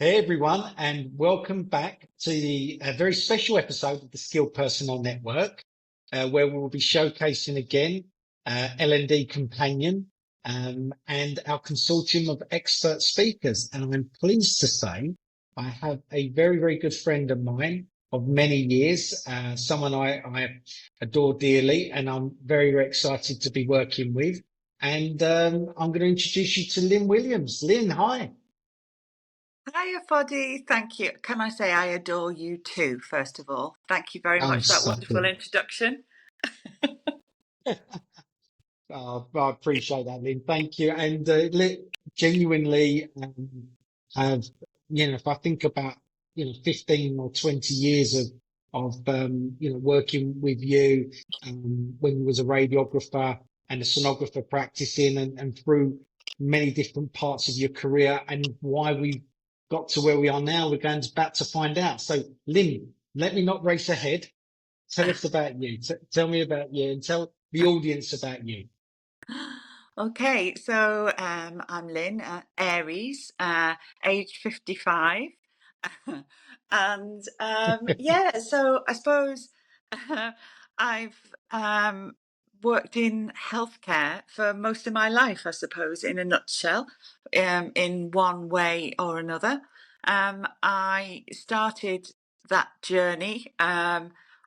Hey everyone, and welcome back to the very special episode of the Skilled Personnel Network, where we'll be showcasing again L&D Companion and our consortium of expert speakers. And I'm pleased to say I have a very, very good friend of mine of many years, someone I adore dearly, and I'm very, very excited to be working with. And I'm going to introduce you to Lynne Williams. Lynne, hi. Hiya, Foddy. Thank you. Can I say I adore you too, first of all? Thank you very I'm much for that stuck wonderful in. introduction. Oh, I appreciate that, Lynn. Thank you. And genuinely, have if I think about 15 or 20 years of working with you when you was a radiographer and a sonographer practicing, and through many different parts of your career, and why we got to where we are now, we're going to about to find out. So, Lynn, let me not race ahead. Tell us about you. Tell me about you, and tell the audience about you. Okay, so I'm Lynn, Aries, age 55. And yeah, so I suppose I've worked in healthcare for most of my life, I suppose, in a nutshell, in one way or another. I started that journey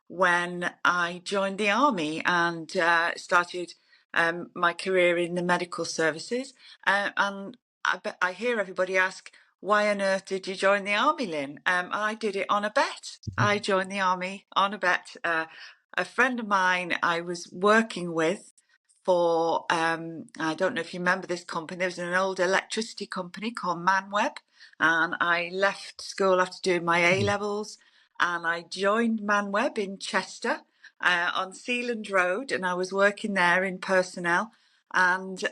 when I joined the army and started my career in the medical services. And I hear everybody ask, why on earth did you join the army, Lynn? I did it on a bet. I joined the army on a bet. A friend of mine I was working with for, I don't know if you remember this company, there was an old electricity company called ManWeb. And I left school after doing my A-levels and I joined ManWeb in Chester on Sealand Road, and I was working there in personnel. And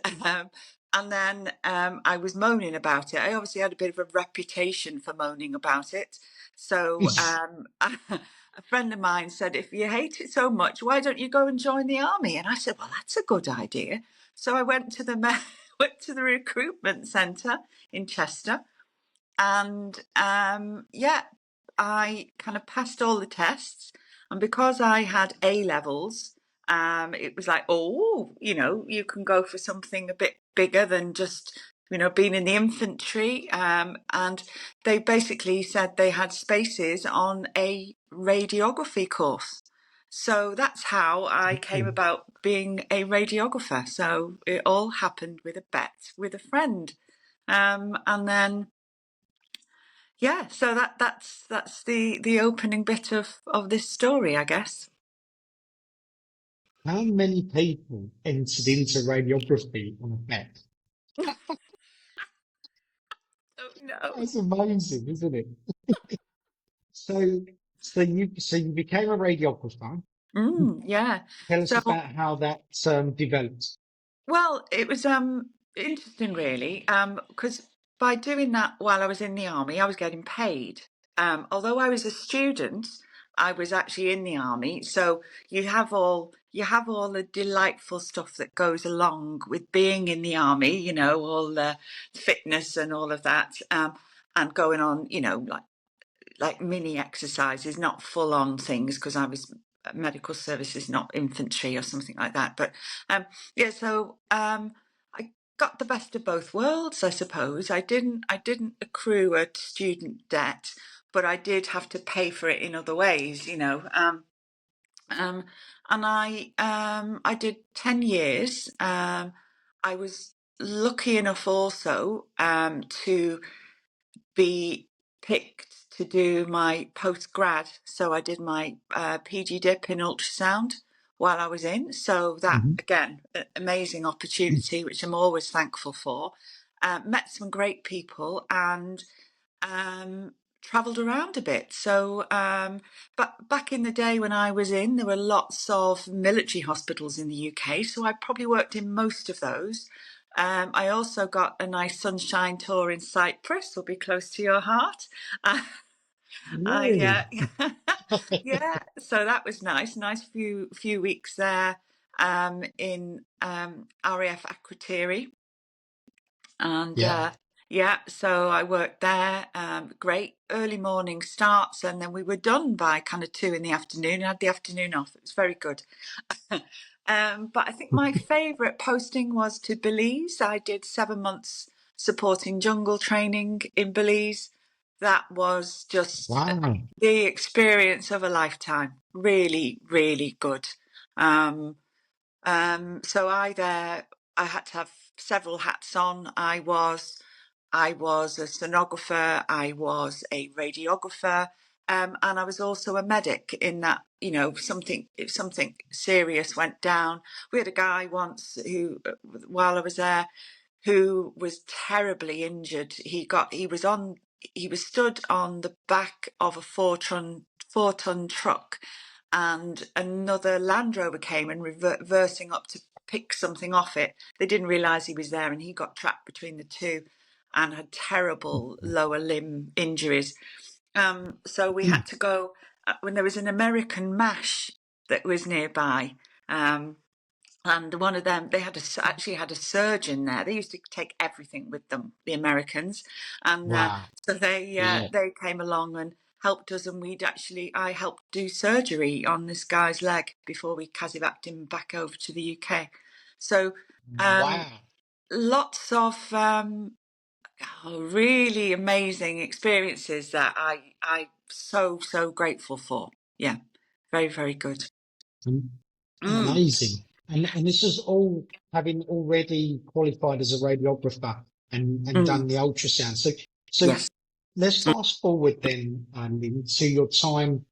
then I was moaning about it. I obviously had a bit of a reputation for moaning about it. So a friend of mine said, if you hate it so much, why don't you go and join the army? And I said, well, that's a good idea. So I went to the went to the recruitment centre in Chester, and yeah, I kind of passed all the tests. And because I had A levels, it was like, oh, you can go for something a bit bigger than just, being in the infantry. And they basically said they had spaces on a radiography course. So that's how I came about being a radiographer. So it all happened with a bet with a friend. And then yeah, so that's the opening bit of this story, I guess. How many people entered into radiography on a bet? Oh no. That's amazing, isn't it? So, so you became a radiographer. Yeah. Tell us So about how that developed. well, it was interesting really, because by doing that while I was in the army, I was getting paid. Although I was a student, I was actually in the army. So you have all the delightful stuff that goes along with being in the army, all the fitness and all of that, and going on, like mini exercises, not full on things, because I was medical services, not infantry or something like that. But yeah, so I got the best of both worlds, I suppose. I didn't accrue a student debt, but I did have to pay for it in other ways, um, and I did 10 years. I was lucky enough also to be picked to do my post-grad. So I did my PG dip in ultrasound while I was in. So that, Mhm. again, amazing opportunity, which I'm always thankful for. Met some great people and travelled around a bit. So, but back in the day when I was in, there were lots of military hospitals in the UK. So I probably worked in most of those. I also got a nice sunshine tour in Cyprus, will be close to your heart. Uh, Really? yeah, so that was nice. Nice few weeks there in RAF Akrotiri, and Yeah. Yeah, so I worked there. Great early morning starts, and then we were done by kind of 2 in the afternoon. I had the afternoon off. It was very good. But I think my favourite posting was to Belize. I did 7 months supporting jungle training in Belize. That was just Wow. the experience of a lifetime. Really, really good. Um, so I had to have several hats on. I was a sonographer, I was a radiographer, and I was also a medic in that, if something serious went down. We had a guy once who, while I was there, who was terribly injured. He was stood on the back of a four ton truck, and another Land Rover came and reversing up to pick something off it. They didn't realise he was there, and he got trapped between the two and had terrible lower limb injuries. So we had to go when there was an American MASH that was nearby. Um, and one of them, they actually had a surgeon there. They used to take everything with them, the Americans, and Wow. so Yeah. they came along and helped us, and I helped do surgery on this guy's leg before we casevaced him back over to the UK. So um, Wow. lots of really amazing experiences that I so grateful for. Yeah, very, very good. Am- Mm, Amazing. And this is all having already qualified as a radiographer and mm, done the ultrasound. So yes. let's fast forward then, into your time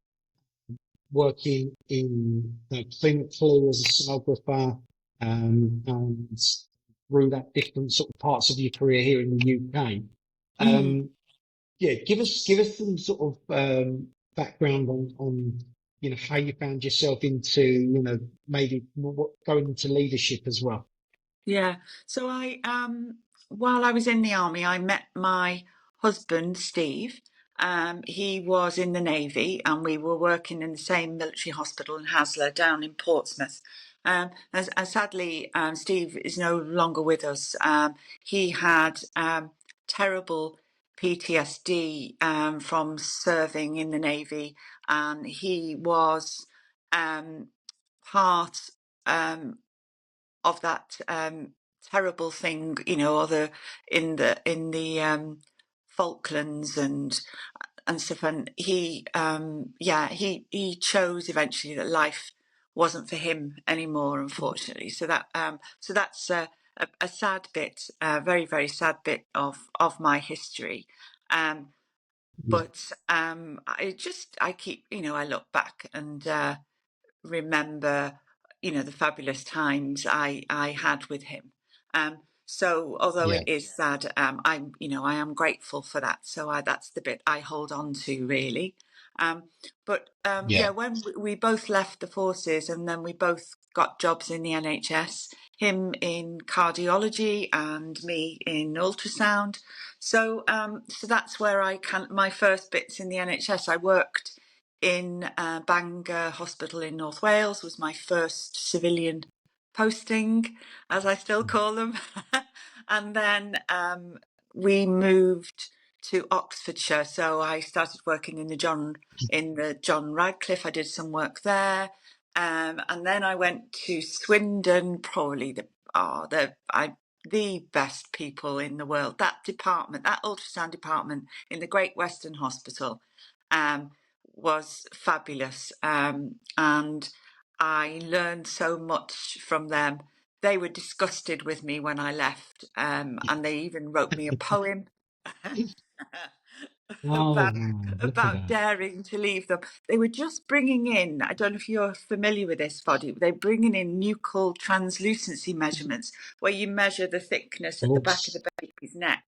working in clinically as a sonographer, and through that different sort of parts of your career here in the UK. Mm. Um, yeah, give us some sort of background on how you found yourself into maybe going into leadership as well. Yeah. So while I was in the army, I met my husband, Steve. He was in the Navy, and we were working in the same military hospital in Haslar down in Portsmouth. As sadly, Steve is no longer with us. He had terrible PTSD from serving in the Navy, and he was um, part. Um, of that terrible thing, or in the Falklands and stuff. And he chose eventually that life wasn't for him anymore, unfortunately. So that's a sad bit, a very very sad bit of my history. Um, Yeah, but I keep, I look back and remember, the fabulous times I had with him. So although yeah, it is sad, I am grateful for that. So that's the bit I hold on to really. But yeah, when we both left the forces, and then we both got jobs in the NHS, him in cardiology and me in ultrasound. So that's where my first bits in the NHS. I worked in Bangor Hospital in North Wales, was my first civilian posting, as I still call them. And then we moved to Oxfordshire, so I started working in the John Radcliffe. I did some work there, and then I went to Swindon. Probably the best people in the world. That department, that ultrasound department in the Great Western Hospital, um, was fabulous, and I learned so much from them. They were disgusted with me when I left, and they even wrote me a poem oh about wow, look at about that. daring to leave them. They were just bringing in, I don't know if you're familiar with this, Foddy, they're bringing in nuchal translucency measurements, where you measure the thickness Of at the back of course. the baby's neck.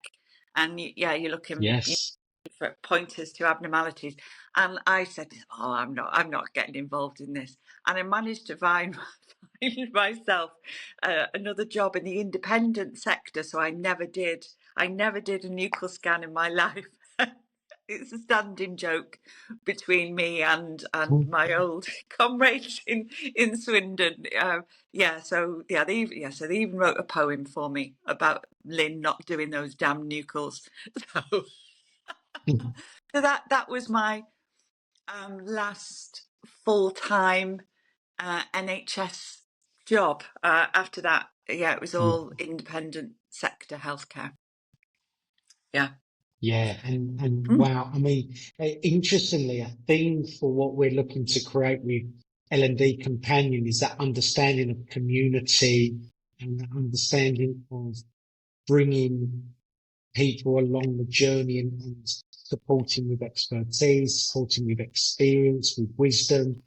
And you're looking Yes. for pointers to abnormalities. And I said, "Oh, I'm not getting involved in this." And I managed to find, find myself another job in the independent sector. So I never did a nuchal scan in my life. it's a standing joke between me and Mm. my old comrades in Swindon. So they even wrote a poem for me about Lynn not doing those damn nucles. So, so that was my last full time NHS job. After that, it was Yeah. all independent sector healthcare. Yeah. Yeah, and Mm. wow, I mean, interestingly, a theme for what we're looking to create with L&D Companion is that understanding of community and that understanding of bringing people along the journey and supporting with expertise, supporting with experience, with wisdom,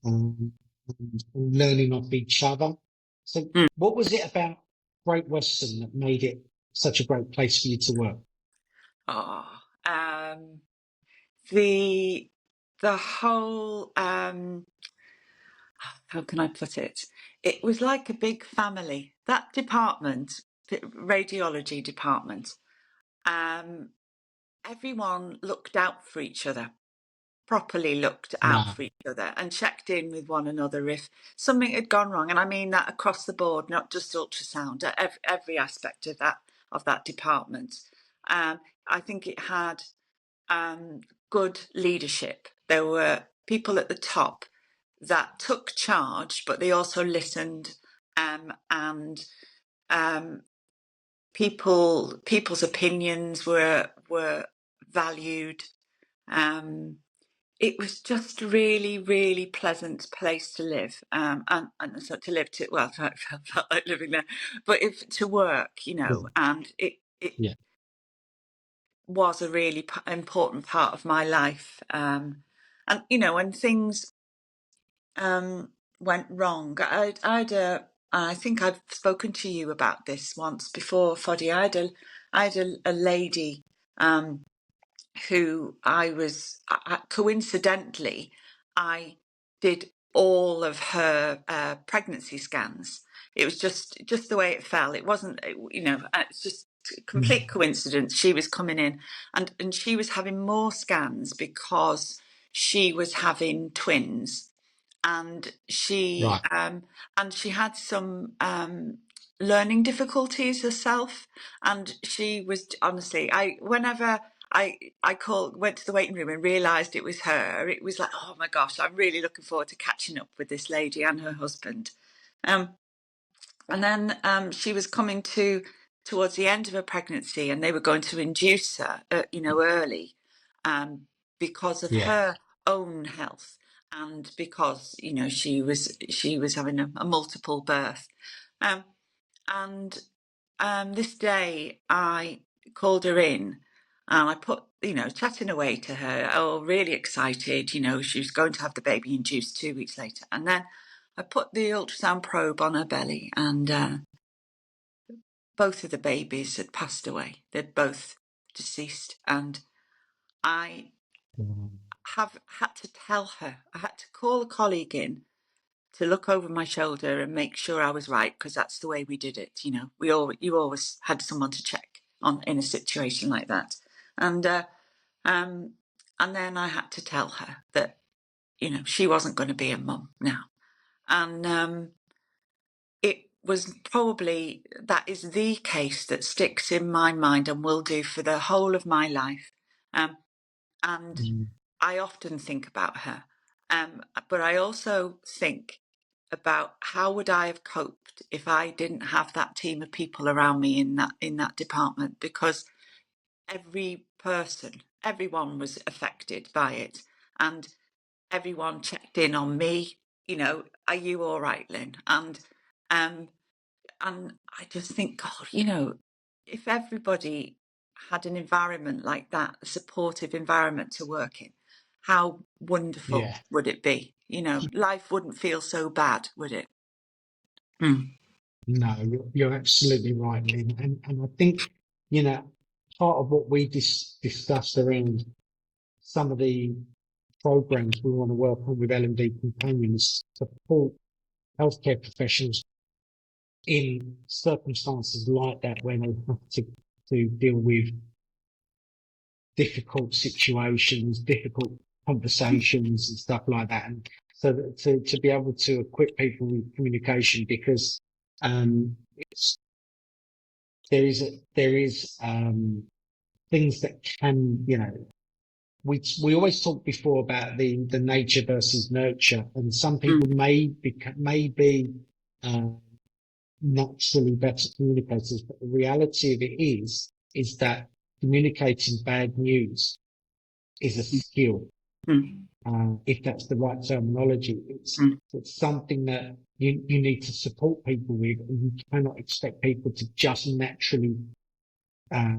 um, and learning off each other. So, Mm. what was it about Great Western that made it such a great place for you to work? Oh, the the whole how can I put it? It was like a big family. That department, the radiology department, um, everyone looked out for each other, properly looked out Wow. for each other and checked in with one another if something had gone wrong. And I mean that across the board, not just ultrasound, every aspect of that department. I think it had good leadership. There were people at the top that took charge, but they also listened, and people's opinions were valued. Um, it was just a really, really pleasant place to live, and so to live to well, I felt like living there, but if to work, and it Yeah. was a really important part of my life. And when things went wrong, I think I've spoken to you about this once before, Foddy. I had a lady who coincidentally, I did all of her pregnancy scans. It was just the way it fell. It wasn't, it's just complete Mm. coincidence. She was coming in, and she was having more scans because she was having twins, and Right. she had some learning difficulties herself, and she was honestly, whenever went to the waiting room and realised it was her, it was like, oh my gosh, I'm really looking forward to catching up with this lady and her husband. Um, and then she was coming towards the end of her pregnancy, and they were going to induce her, early, because of Yeah. her own health, and because she was having a multiple birth. Um, and this day I called her in, and I put, chatting away to her, oh, really excited, she was going to have the baby induced 2 weeks later. And then I put the ultrasound probe on her belly, and both of the babies had passed away. They'd both deceased. And I Mm. have had to tell her, I had to call a colleague in to look over my shoulder and make sure I was right, because that's the way we did it. You always had someone to check on in a situation like that. And um, and then I had to tell her that she wasn't going to be a mum now. And it was probably, that is the case that sticks in my mind and will do for the whole of my life. And Mm. I often think about her, but I also think about how would I have coped if I didn't have that team of people around me in that department, because everyone was affected by it, and everyone checked in on me. Are you all right, Lynn? Um, and I just think, God, if everybody had an environment like that, a supportive environment to work in, how wonderful Yeah. would it be? Life wouldn't feel so bad, would it? Mm. No, you're absolutely right, Lynn. And I think, you know, part of what we discussed around some of the programs we want to work on with L&D Companions support healthcare professionals in circumstances like that when they have to deal with difficult situations, difficult conversations and stuff like that. And so that to be able to equip people with communication, because it's, there is things that can, we always talked before about the nature versus nurture, and some mm, people may be uh, naturally better communicators, but the reality of it is that communicating bad news is a skill. mm, If that's the right terminology, mm, it's something that you need to support people with, and you cannot expect people to just naturally uh,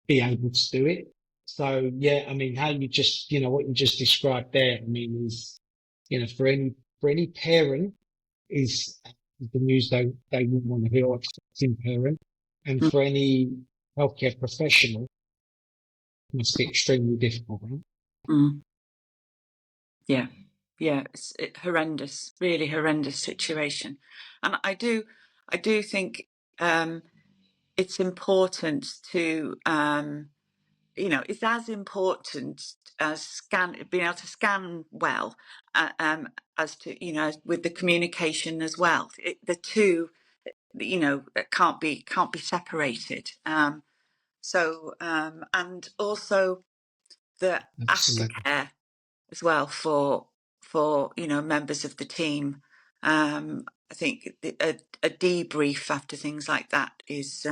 be able to do it. So yeah, I mean, how you just, what you just described there, I mean, is, for any parent is the news they wouldn't want to hear, or expecting parent. And mm, for any healthcare professional, it must be extremely difficult, right? mm. Yeah, yeah, it's horrendous, really horrendous situation, and I do think it's important to it's as important as being able to scan well, as to with the communication as well. The two, can't be separated. And also the Absolutely. aftercare as well for members of the team. I think a debrief after things like that is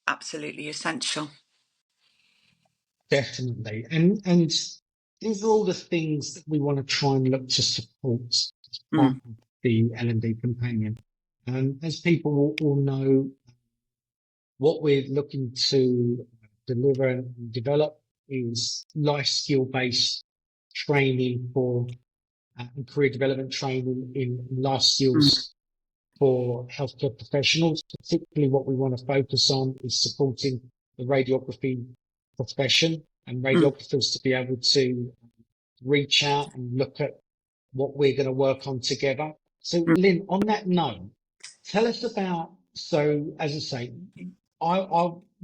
absolutely essential. Definitely. And these are all the things that we want to try and look to support as part Mm, of the L&D companion. As people all know, what we're looking to deliver and develop is life skill based training for and career development training in life mm, skills for healthcare professionals. Particularly what we want to focus on is supporting the radiography profession and mm, radiographers to be able to reach out and look at what we're going to work on together. So, mm, Lynn, on that note, tell us about. So, as I say,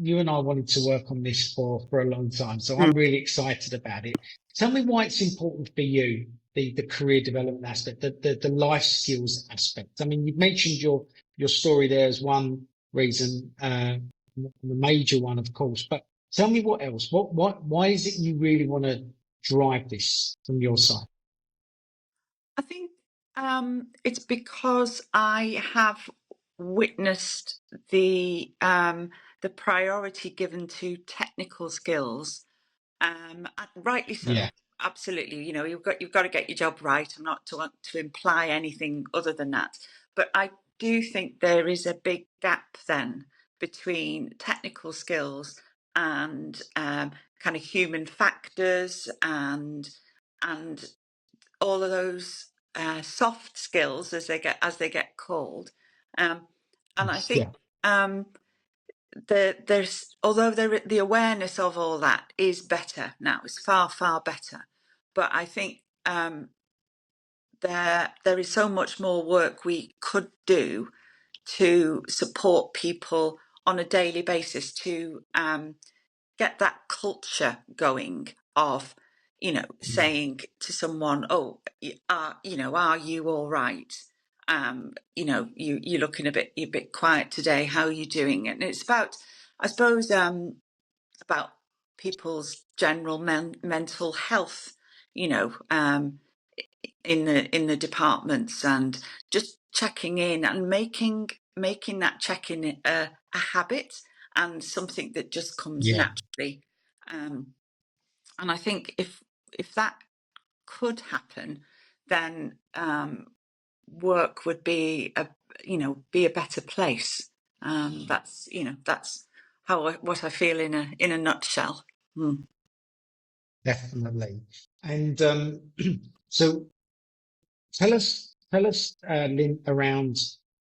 you and I wanted to work on this for a long time, so mm, I'm really excited about it. Tell me why it's important for you, the career development aspect, the life skills aspect. I mean, you've mentioned your story there as one reason, the major one, of course. But tell me what else. Why is it you really want to drive this from your side? I think it's because I have witnessed the priority given to technical skills, and rightly Yeah. so. Absolutely, you've got to get your job right. I'm not to want to imply anything other than that, but I do think there is a big gap then between technical skills and kind of human factors and all of those soft skills as they get called, um, and I think Yeah. um, there's although the awareness of all that is better now, it's far better, but I think there is so much more work we could do to support people on a daily basis to get that culture going of Yeah. saying to someone, oh, are you all right? You're looking a bit quiet today, how are you doing? And it's about, I suppose, about people's general mental health, you know um, in the departments, and just checking in and making that check-in a habit and something that just comes Yeah. naturally. And I think if that could happen, then work would be a better place. That's what I feel in a nutshell. Mm. Definitely. And so tell us, Lynn, around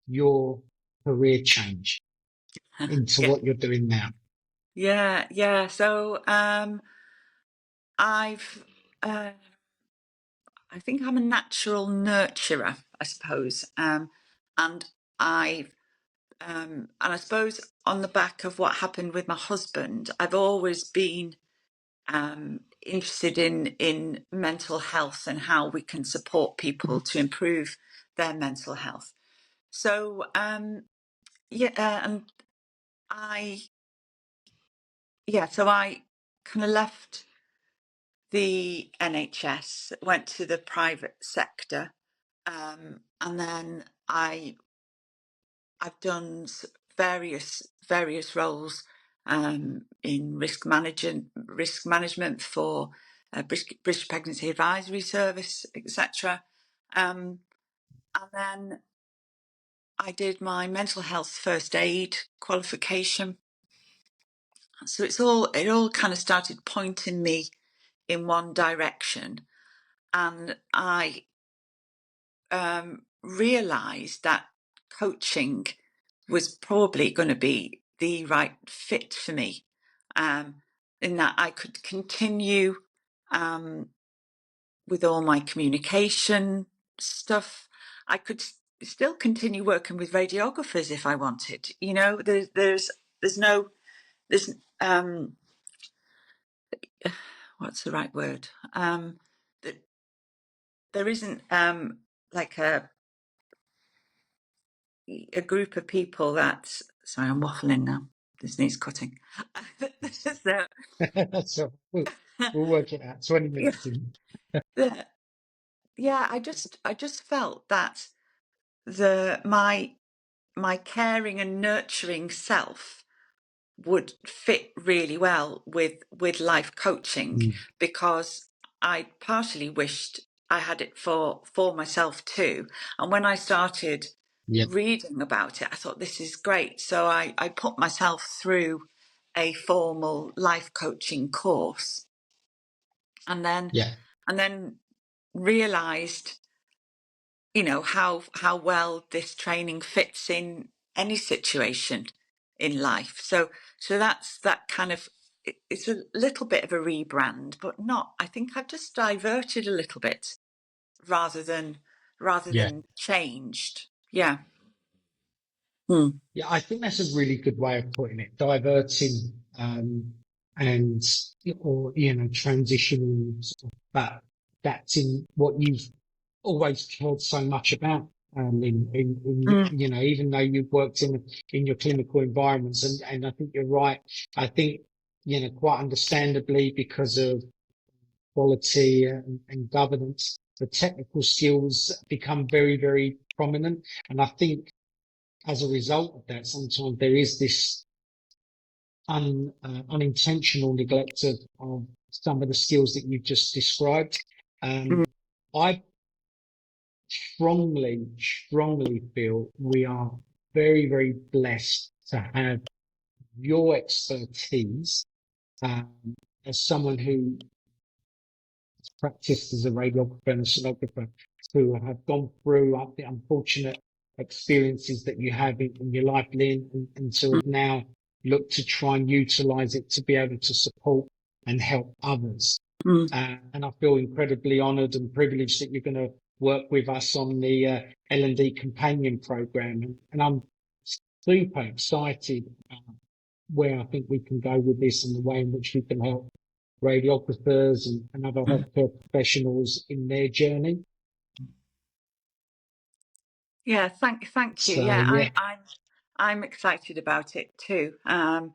your career change into Yeah, what you're doing now. yeah. So I've uh, I think I'm a natural nurturer, I suppose, and I've and I suppose on the back of what happened with my husband, I've always been interested in mental health and how we can support people to improve their mental health. So and I so I kind of left the NHS, went to the private sector, and then I've done various roles in risk management for British Pregnancy Advisory Service, etc. And then I did my mental health first aid qualification. So it all kind of started pointing me in one direction, and I realised that coaching was probably going to be the right fit for me, in that I could continue with all my communication stuff. I could still continue working with radiographers if I wanted. You know, there's no there's what's the right word? There isn't like a group of people that, sorry, I'm waffling now, this needs cutting. So, So we'll work it out. 20 minutes in. yeah, I just felt that my caring and nurturing self would fit really well with life coaching, because I partially wished I had it for myself too. And when I started reading about it, I thought, this is great. So I put myself through a formal life coaching course, and then realized, you know, how well this training fits in any situation in life. So that's that kind of, it's a little bit of a rebrand, but not, I think I've just diverted a little bit rather than changed. Yeah. Yeah, I think that's a really good way of putting it. Diverting, and, or, transitioning, but that's in what you've always cared so much about. Even though you've worked in your clinical environments, and I think you're right. I think, quite understandably, because of quality and governance, the technical skills become very, very prominent. And I think as a result of that, sometimes there is this unintentional neglect of some of the skills that you've just described. I strongly feel we are very, very blessed to have your expertise as someone who has practiced as a radiographer and a sonographer, who have gone through the unfortunate experiences that you have in your life, Lynne, and sort of now look to try and utilize it to be able to support and help others. And I feel incredibly honored and privileged that you're going to work with us on the L&D Companion Program. And I'm super excited where I think we can go with this and the way in which we can help radiographers and other healthcare professionals in their journey. Yeah, thank you. So, yeah, I'm excited about it too. And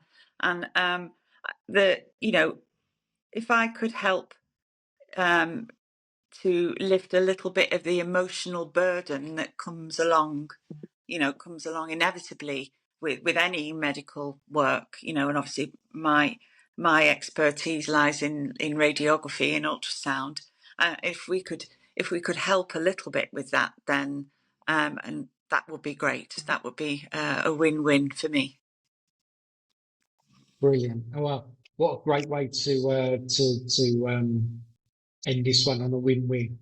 if I could help to lift a little bit of the emotional burden that comes along inevitably with any medical work, and obviously my expertise lies in radiography and ultrasound. If we could help a little bit with that, then and that would be great. That would be a win-win for me. Brilliant. Oh, well, what a great way to end this one on a win-win.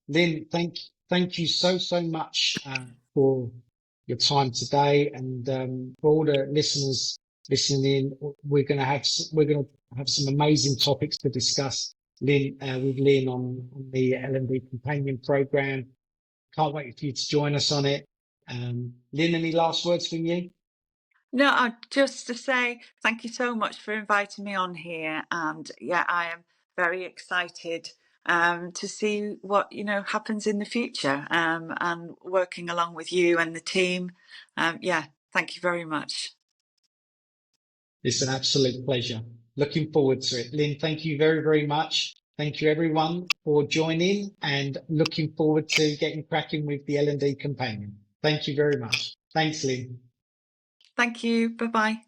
Lynne, thank you so much for your time today, and for all the listeners listening in. We're going to have some amazing topics to discuss, Lynne, with Lynne on the L&D Companion Program. Can't wait for you to join us on it. Lynn, any last words from you? No, just to say thank you so much for inviting me on here, and yeah, I am very excited to see what happens in the future, and working along with you and the team. Yeah, thank you very much. It's an absolute pleasure. Looking forward to it. Lynn, thank you very, very much. Thank you everyone for joining and looking forward to getting cracking with the L&D companion. Thank you very much. Thanks, Lynn. Thank you. Bye bye.